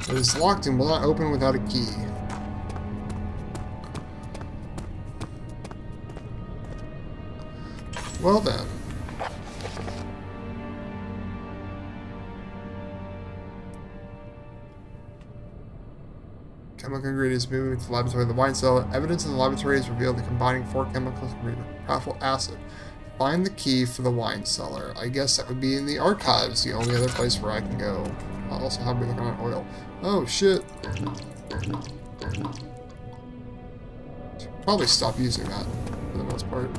It is locked and will not open without a key. Well then. Chemical ingredients moving to the laboratory of the wine cellar. Evidence in the laboratory has revealed that combining 4 chemicals can create powerful acid. Find the key for the wine cellar. I guess that would be in the archives, the only other place where I can go. I'll also have me looking at oil. Oh shit. Should probably stop using that for the most part.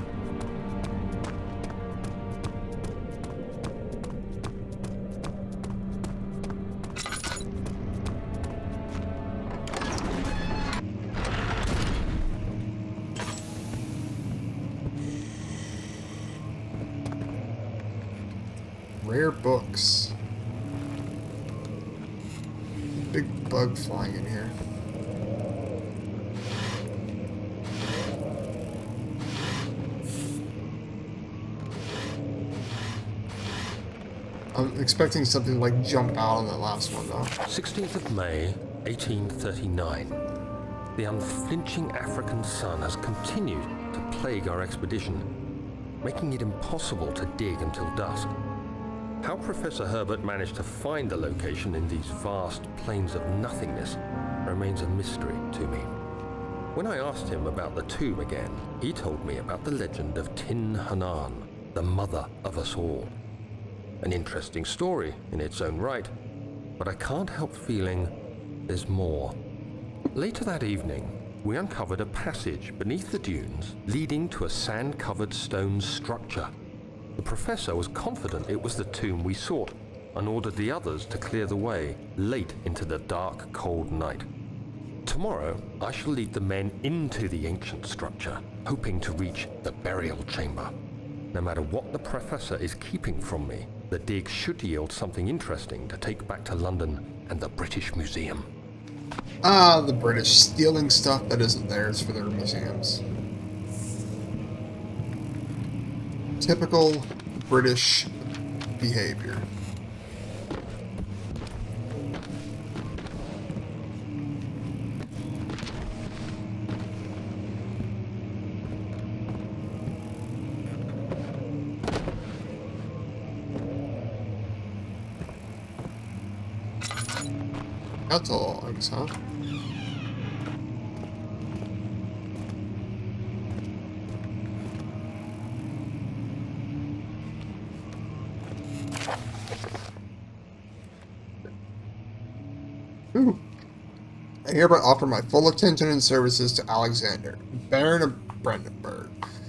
Rare books. Big bug flying in here. I'm expecting something like jump out on that last one though. 16th of May, 1839. The unflinching African sun has continued to plague our expedition, making it impossible to dig until dusk. How Professor Herbert managed to find the location in these vast plains of nothingness remains a mystery to me. When I asked him about the tomb again, he told me about the legend of Tin Hanan, the mother of us all. An interesting story in its own right, but I can't help feeling there's more. Later that evening, we uncovered a passage beneath the dunes leading to a sand-covered stone structure. The professor was confident it was the tomb we sought and ordered the others to clear the way late into the dark, cold night. Tomorrow, I shall lead the men into the ancient structure, hoping to reach the burial chamber. No matter what the professor is keeping from me, the dig should yield something interesting to take back to London and the British Museum. Ah, the British stealing stuff that isn't theirs for their museums. Typical British behavior. That's all logs, huh? Ooh. I hereby offer my full attention and services to Alexander, Baron of Brandenburg.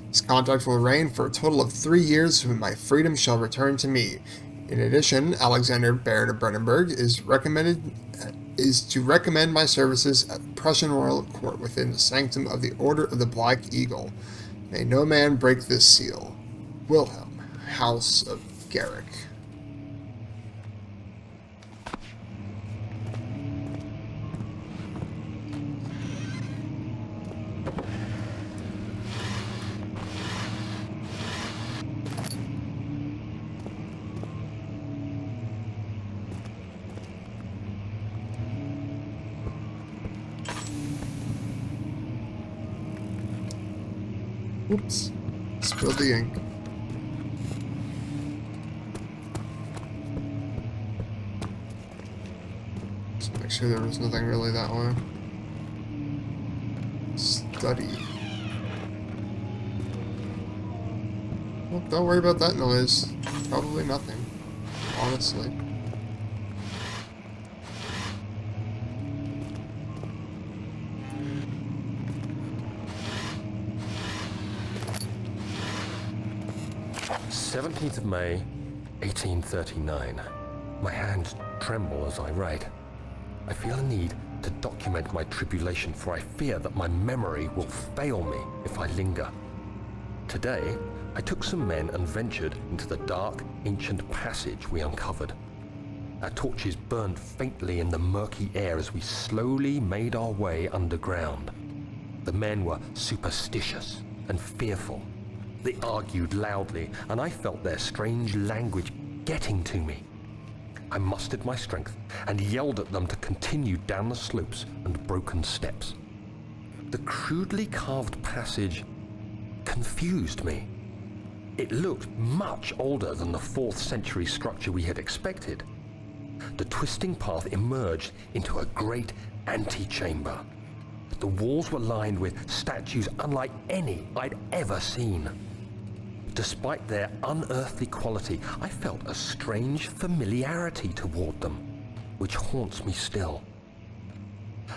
His contract will reign for a total of 3 years, when my freedom shall return to me. In addition, Alexander, Baron of Brandenburg, is to recommend my services at the Prussian royal court within the sanctum of the Order of the Black Eagle. May no man break this seal. Wilhelm, House of Garrick. Oops. Spilled the ink. Just make sure there was nothing really that way. Study. Well, don't worry about that noise. Probably nothing. Honestly. "17th of May, 1839. My hands tremble as I write. I feel a need to document my tribulation, for I fear that my memory will fail me if I linger. Today, I took some men and ventured into the dark, ancient passage we uncovered. Our torches burned faintly in the murky air as we slowly made our way underground. The men were superstitious and fearful. They argued loudly, and I felt their strange language getting to me. I mustered my strength and yelled at them to continue down the slopes and broken steps. The crudely carved passage confused me. It looked much older than the 4th century structure we had expected. The twisting path emerged into a great antechamber. The walls were lined with statues unlike any I'd ever seen. Despite their unearthly quality, I felt a strange familiarity toward them, which haunts me still.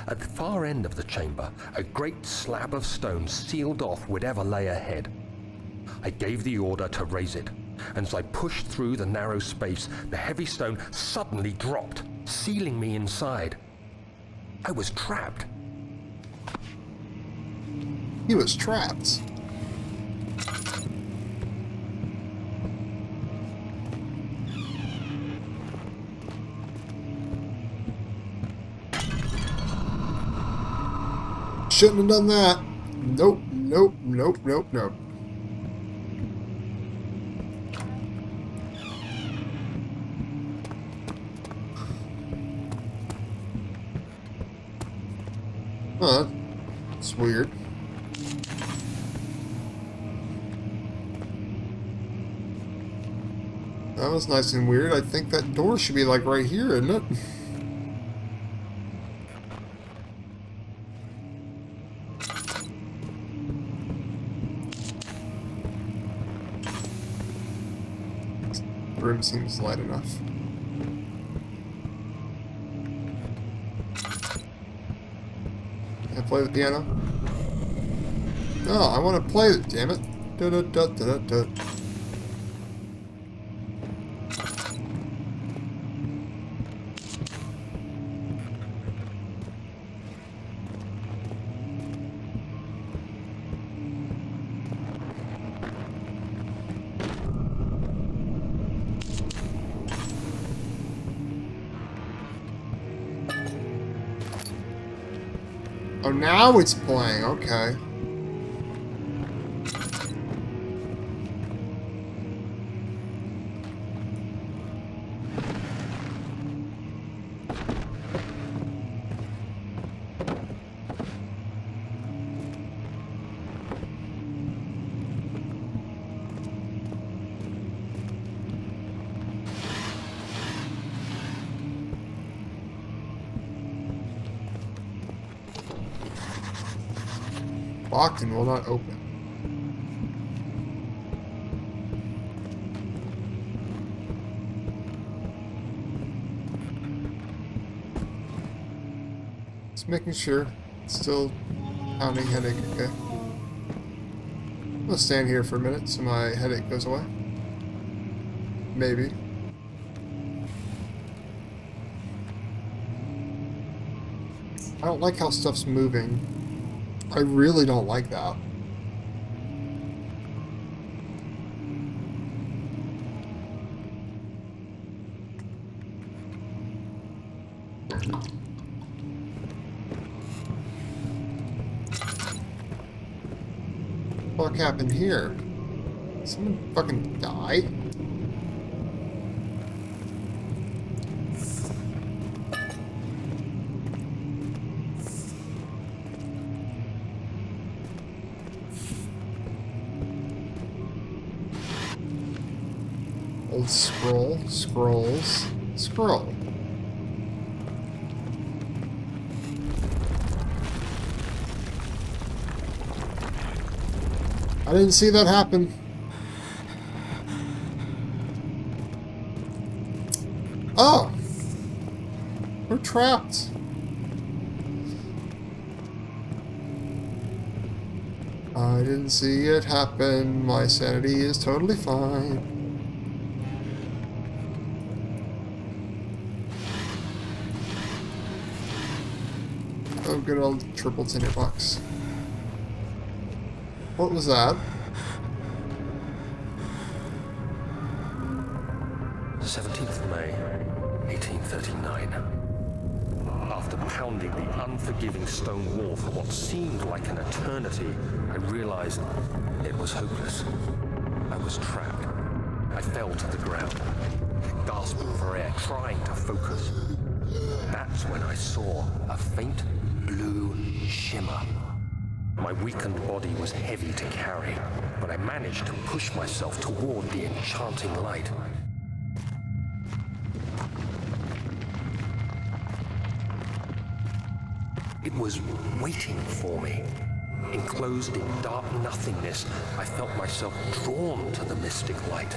At the far end of the chamber, a great slab of stone sealed off whatever lay ahead. I gave the order to raise it, and as I pushed through the narrow space, the heavy stone suddenly dropped, sealing me inside. I was trapped. He was trapped. Shouldn't have done that. Nope, nope, nope, nope, nope. Huh, it's weird. That was nice and weird. I think that door should be like right here, isn't it? The room seems light enough. Can I play the piano? No, I want to play it, damn it. Da da da da da. Oh, now it's playing. Okay. Locked and will not open. Just making sure. Still pounding headache, okay. I'm gonna stand here for a minute so my headache goes away. Maybe. I don't like how stuff's moving. I really don't like that. What happened here? Someone fucking died? Old scroll, scrolls, scroll. I didn't see that happen. Oh! We're trapped. I didn't see it happen. My sanity is totally fine. Oh, good old triple tinner box. What was that? 17th of May, 1839. After pounding the unforgiving stone wall for what seemed like an eternity, I realized it was hopeless. I was trapped. I fell to the ground, gasping for air, trying to focus. That's when I saw a faint blue shimmer. My weakened body was heavy to carry, but I managed to push myself toward the enchanting light. It was waiting for me. Enclosed in dark nothingness, I felt myself drawn to the mystic light.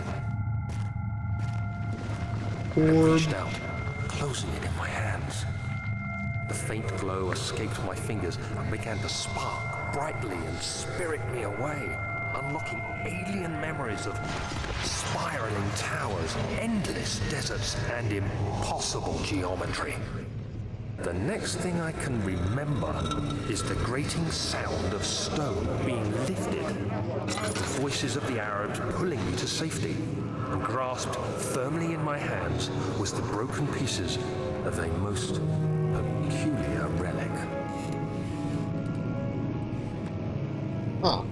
I reached out, closing it in my hands. The faint glow escaped my fingers and began to spark brightly and spirit me away, unlocking alien memories of spiraling towers, endless deserts, and impossible geometry. The next thing I can remember is the grating sound of stone being lifted, the voices of the Arabs pulling me to safety, and grasped firmly in my hands was the broken pieces of a most peculiar relic. Huh.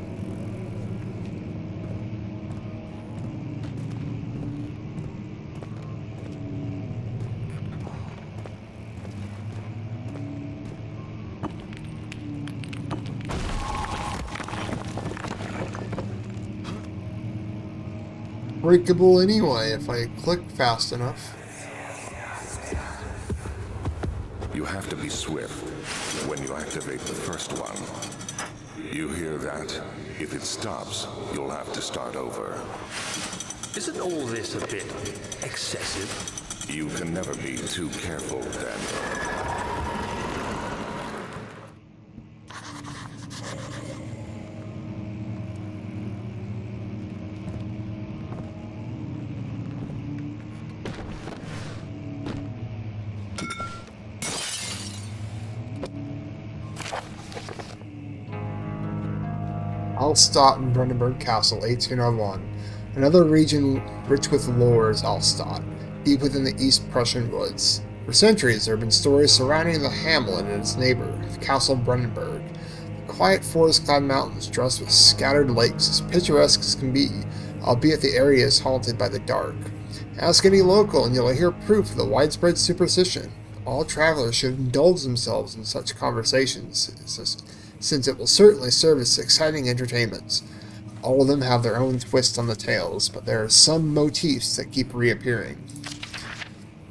Breakable anyway if I click fast enough. You have to be swift when you activate the first one. You hear that? If it stops, you'll have to start over. Isn't all this a bit excessive? You can never be too careful then. Alstadt and Brandenburg Castle, 1801. Another region rich with lore is Alstadt, deep within the East Prussian woods. For centuries, there have been stories surrounding the hamlet and its neighbor, the Castle Brandenburg. The quiet forest-clad mountains dressed with scattered lakes, as picturesque as can be, albeit the area is haunted by the dark. Ask any local and you'll hear proof of the widespread superstition. All travelers should indulge themselves in such conversations, since it will certainly serve as exciting entertainments. All of them have their own twist on the tales, but there are some motifs that keep reappearing.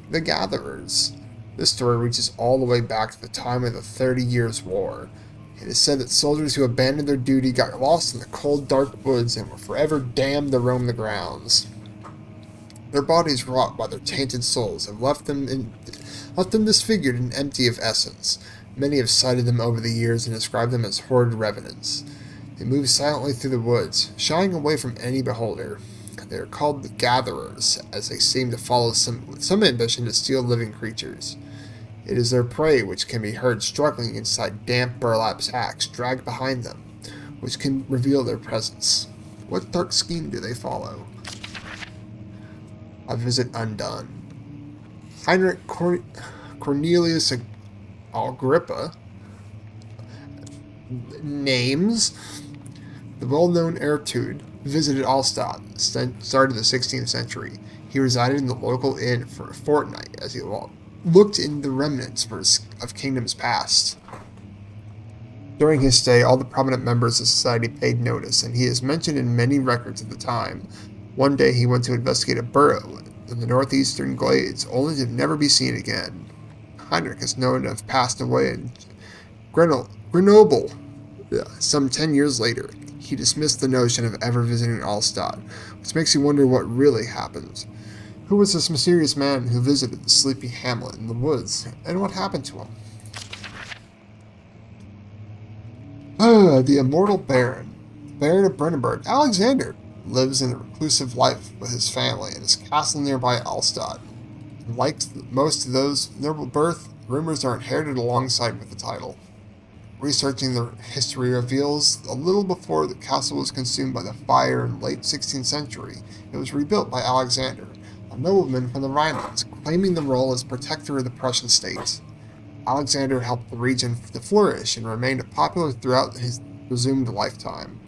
The Gatherers. This story reaches all the way back to the time of the 30 Years' War. It is said that soldiers who abandoned their duty got lost in the cold, dark woods and were forever damned to roam the grounds. Their bodies rot while their tainted souls have left them disfigured and empty of essence. Many have cited them over the years and described them as horrid revenants. They move silently through the woods, shying away from any beholder. They are called the Gatherers, as they seem to follow with some ambition to steal living creatures. It is their prey which can be heard struggling inside damp burlap sacks dragged behind them, which can reveal their presence. What dark scheme do they follow? A visit undone. Heinrich Cornelius Agrippa. Names. The well-known Ertude visited Alstadt at the start of the 16th century. He resided in the local inn for a fortnight as he looked into the remnants of kingdoms past. During his stay, all the prominent members of society paid notice, and he is mentioned in many records of the time. One day he went to investigate a burrow in the northeastern glades, only to never be seen again. Heinrich is known to have passed away in Grenoble some 10 years later. He dismissed the notion of ever visiting Alstadt, which makes you wonder what really happened. Who was this mysterious man who visited the sleepy hamlet in the woods, and what happened to him? The immortal Baron. Baron of Brandenburg, Alexander, lives in a reclusive life with his family in his castle nearby Alstadt. Like most of those noble birth, rumors are inherited alongside with the title. Researching the history reveals a little before the castle was consumed by the fire in the late 16th century, it was rebuilt by Alexander, a nobleman from the Rhinelands, claiming the role as protector of the Prussian states. Alexander helped the region to flourish and remained popular throughout his presumed lifetime.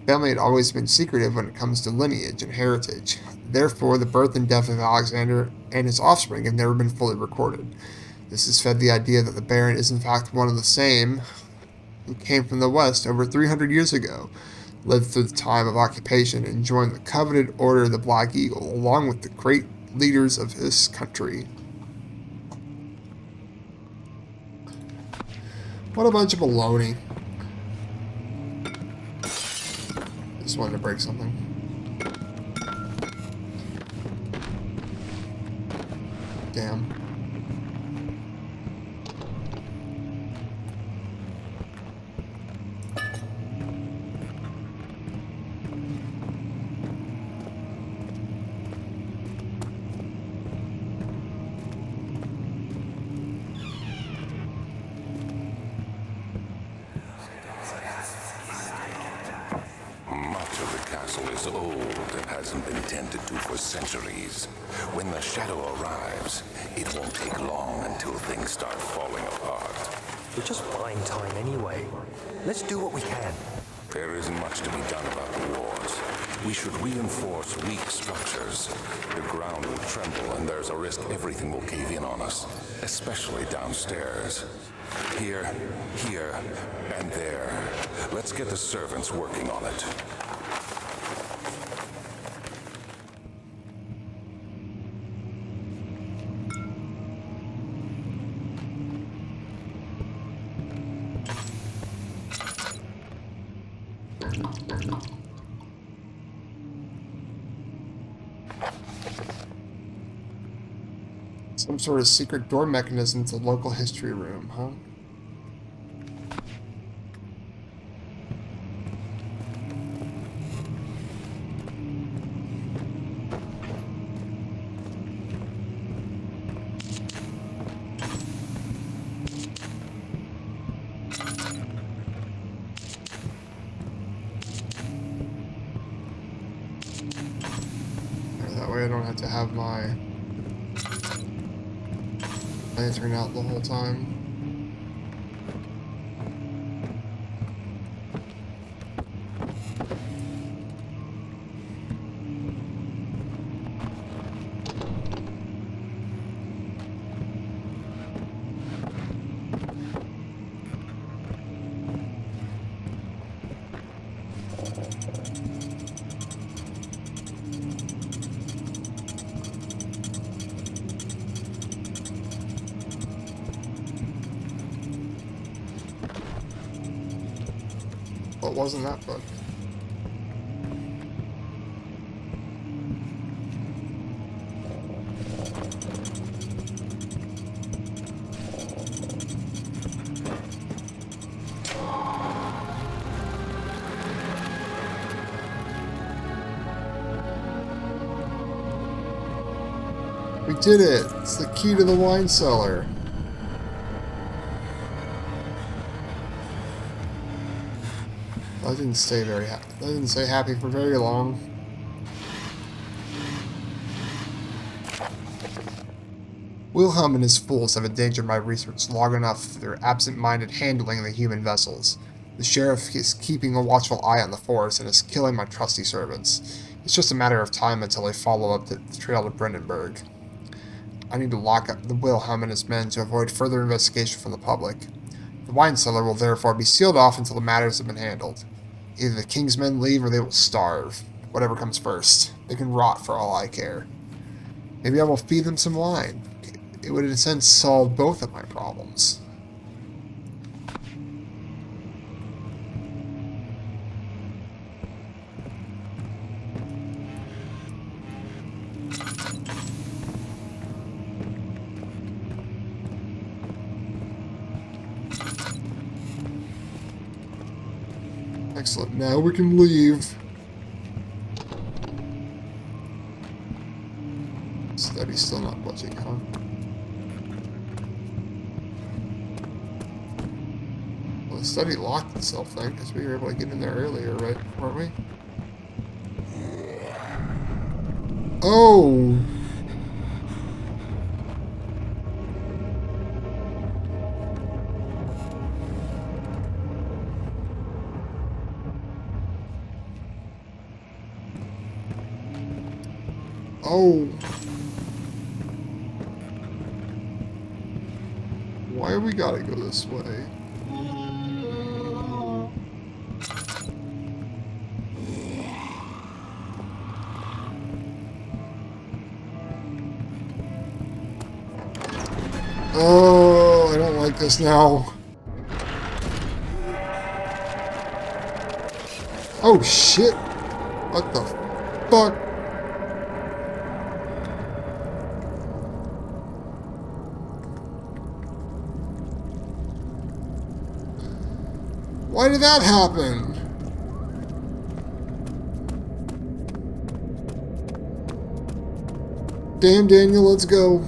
Family had always been secretive when it comes to lineage and heritage. Therefore, the birth and death of Alexander and his offspring have never been fully recorded. This has fed the idea that the Baron is in fact one of the same who came from the West over 300 years ago, lived through the time of occupation, and joined the coveted Order of the Black Eagle, along with the great leaders of his country. What a bunch of baloney. Just wanted to break something. Damn. Is old and hasn't been tended to for centuries. When the shadow arrives, it won't take long until things start falling apart. We're just buying time anyway. Let's do what we can. There isn't much to be done about the wars. We should reinforce weak structures. The ground will tremble and there's a risk everything will cave in on us, especially downstairs. Here, and there. Let's get the servants working on it. Some sort of secret door mechanism to the local history room, huh? That way I don't have to have my lantern out the whole time. What was in that book? We did it! It's the key to the wine cellar. I didn't stay very happy. I didn't stay happy for very long. Wilhelm and his fools have endangered my research long enough for their absent-minded handling of the human vessels. The sheriff is keeping a watchful eye on the forest and is killing my trusty servants. It's just a matter of time until they follow up the trail to Brandenburg. I need to lock up the Wilhelm and his men to avoid further investigation from the public. The wine cellar will therefore be sealed off until the matters have been handled. Either the king's men leave or they will starve. Whatever comes first. They can rot for all I care. Maybe I will feed them some wine. It would in a sense solve both of my problems. Excellent. Now we can leave. Study's still not budging, huh? Well, the study locked itself then, because we were able to get in there earlier, right? Weren't we? Oh! Oh. Why we gotta go this way? Oh, I don't like this now. Oh shit! What the fuck? Why did that happen? Damn, Daniel, let's go.